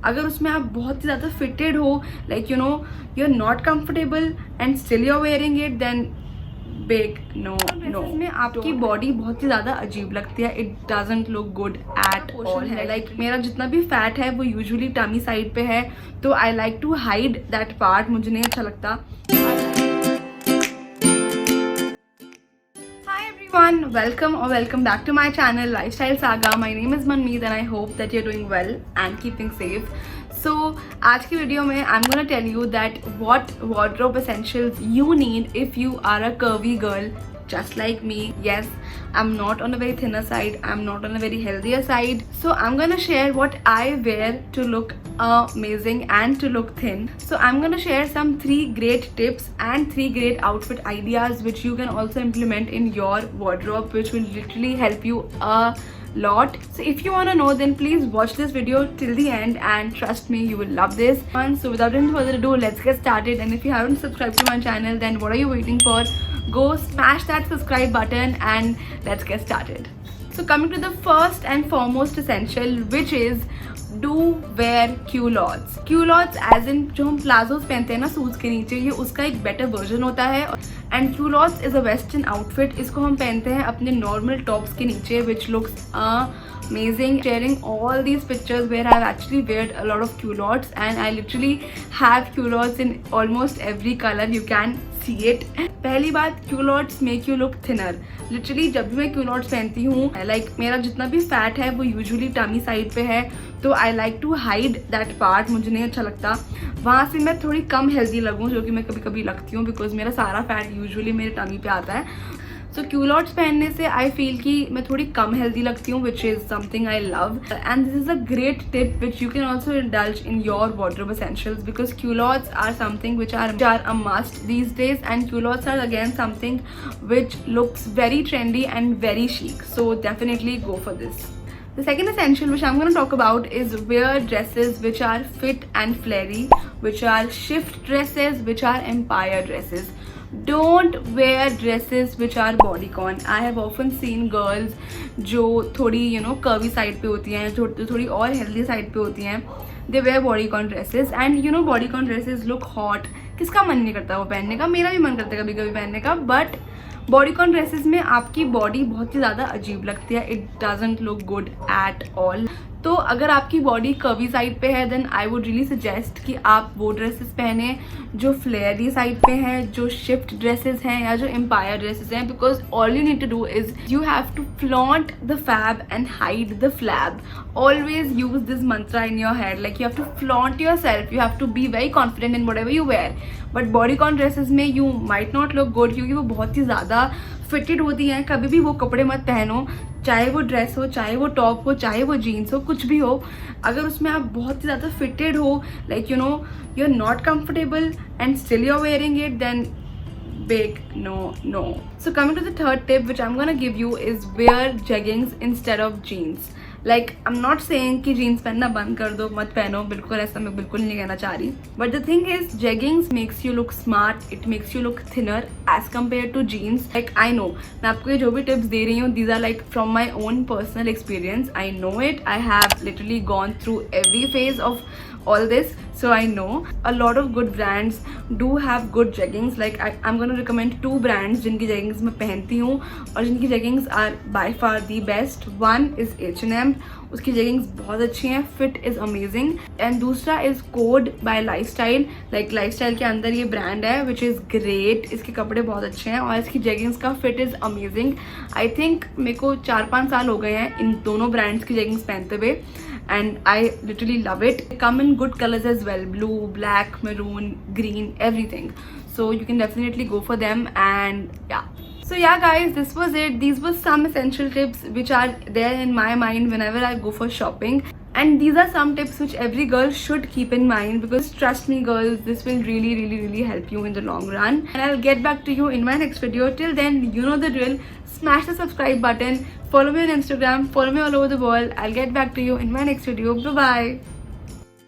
अगर उसमें आप बहुत ही ज़्यादा फिटेड हो, like you are not comfortable and still you are wearing it, then big no no. में आपकी बॉडी बहुत ही ज़्यादा अजीब लगती है, it doesn't look good at all है। लाइक मेरा जितना भी फैट है वो यूजुअली टमी साइड पे है, तो I like to hide that part, मुझे नहीं अच्छा लगता। Welcome or welcome back to my channel Lifestyle Saga. My name is Manmeet and I hope that you're doing well and keeping safe. So आज की video में I'm gonna tell you that what wardrobe essentials you need if you are a curvy girl just like me. Yes, I'm not on a very thinner side, I'm not on a very healthier side, so I'm gonna share what I wear to look amazing and to look thin. So I'm gonna share some 3 great tips and 3 great outfit ideas which you can also implement in your wardrobe, which will literally help you a lot. So if you want to know, then please watch this video till the end and trust me, you will love this one. So without any further ado, let's get started. And if you haven't subscribed to my channel, then what are you waiting for? Go smash that subscribe button and let's get started. So coming to the first and foremost essential, which is do wear culottes. Culottes as in जो हम palazzos पहनते हैं ना suits के नीचे, ये उसका एक बेटर वर्जन होता है. And culottes is a western outfit. इसको हम पहनते हैं अपने नॉर्मल टॉप्स के नीचे, which looks amazing. Sharing all these pictures where I've actually weared a lot of culottes and I literally have culottes in almost every color. You can see it. पहली बात, culottes make you look thinner. Literally जब भी मैं culottes पहनती हूँ, like मेरा जितना भी फैट है वो usually tummy side पे है, तो I like to hide that part. मुझे नहीं अच्छा लगता वहाँ से मैं थोड़ी कम हेल्दी लगूँ, जो कि मैं कभी कभी लगती हूँ, बिकॉज मेरा सारा फैट यूजुअली मेरे टमी पे आता है. सो क्यूलॉट्स पहनने से आई फील कि मैं थोड़ी कम हेल्दी लगती हूँ, which is something I love. And this is a great tip which you can also indulge in your wardrobe essentials, because culottes are something which are a must these days, and culottes are again something which looks very trendy and very chic, so definitely go for this. The second essential which I'm going to talk about is wear dresses which are fit and flary, which are shift dresses, which are empire dresses. Don't wear dresses which are bodycon. I have often seen girls जो थोड़ी curvy side पे होती हैं, जो थोड़ी और healthy side पे होती हैं, they wear bodycon dresses and bodycon dresses look hot. किसका मन नहीं करता वो पहनने का? मेरा भी मन करता है कभी कभी पहनने का, बट बॉडीकॉन ड्रेसेस में आपकी बॉडी बहुत ही ज़्यादा अजीब लगती है, it doesn't look good at all. तो अगर आपकी बॉडी कर्वी साइड पे है, then I would really suggest कि आप वो ड्रेसेस पहने जो फ्लेयरी साइड पे हैं, जो शिफ्ट ड्रेसेस हैं या जो एम्पायर ड्रेसेस हैं, because all you need to do is you have to flaunt the fab and hide the flab. Always use this mantra in your head, like you have to flaunt yourself, you have to be very confident in whatever you wear. But bodycon dresses में you might not look good क्योंकि वो बहुत ही ज़्यादा fitted होती हैं. कभी भी वो कपड़े मत पहनो, चाहे वो ड्रेस हो, चाहे वो टॉप हो, चाहे वो जीन्स हो, कुछ भी हो. अगर उसमें आप बहुत ही ज़्यादा फिटेड हो, like you are not comfortable and still you are wearing it, then big no. So coming to the third tip which I'm gonna give you is wear jeggings instead of jeans. Like I'm not saying कि jeans पहनना बंद कर दो, मत पहनो, बिल्कुल ऐसा मैं बिल्कुल नहीं कहना चाह रही. But the thing is, jeggings makes you look smart, it makes you look thinner as compared to jeans. Like I know, मैं आपको ये जो भी tips दे रही हूँ, these are like from my own personal experience. I know it. I have literally gone through every phase of all this, so I know a lot of good brands do have good jeggings. Like I'm going to recommend 2 brands जिनकी jeggings मैं पहनती हूँ और जिनकी jeggings are by far the best. One is H&M, उसकी jeggings बहुत अच्छी हैं, fit is amazing. And दूसरा is Code by Lifestyle. Like Lifestyle के अंदर ये brand है which is great. इसके कपड़े बहुत अच्छे हैं और इसकी jeggings का fit is amazing. I think मेरे को 4-5 साल हो गए हैं इन दोनों brands की jeggings पहनते हुए, and I literally love it. They come in good colors as well, blue, black, maroon, green, everything, so you can definitely go for them. And yeah, so yeah guys, this was it. These were some essential tips which are there in my mind whenever I go for shopping, and these are some tips which every girl should keep in mind, because trust me girls, this will really help you in the long run. And I'll get back to you in my next video. Till then, you know the drill. Smash the subscribe button, follow me on Instagram, follow me all over the world. I'll get back to you in my next video. Bye bye.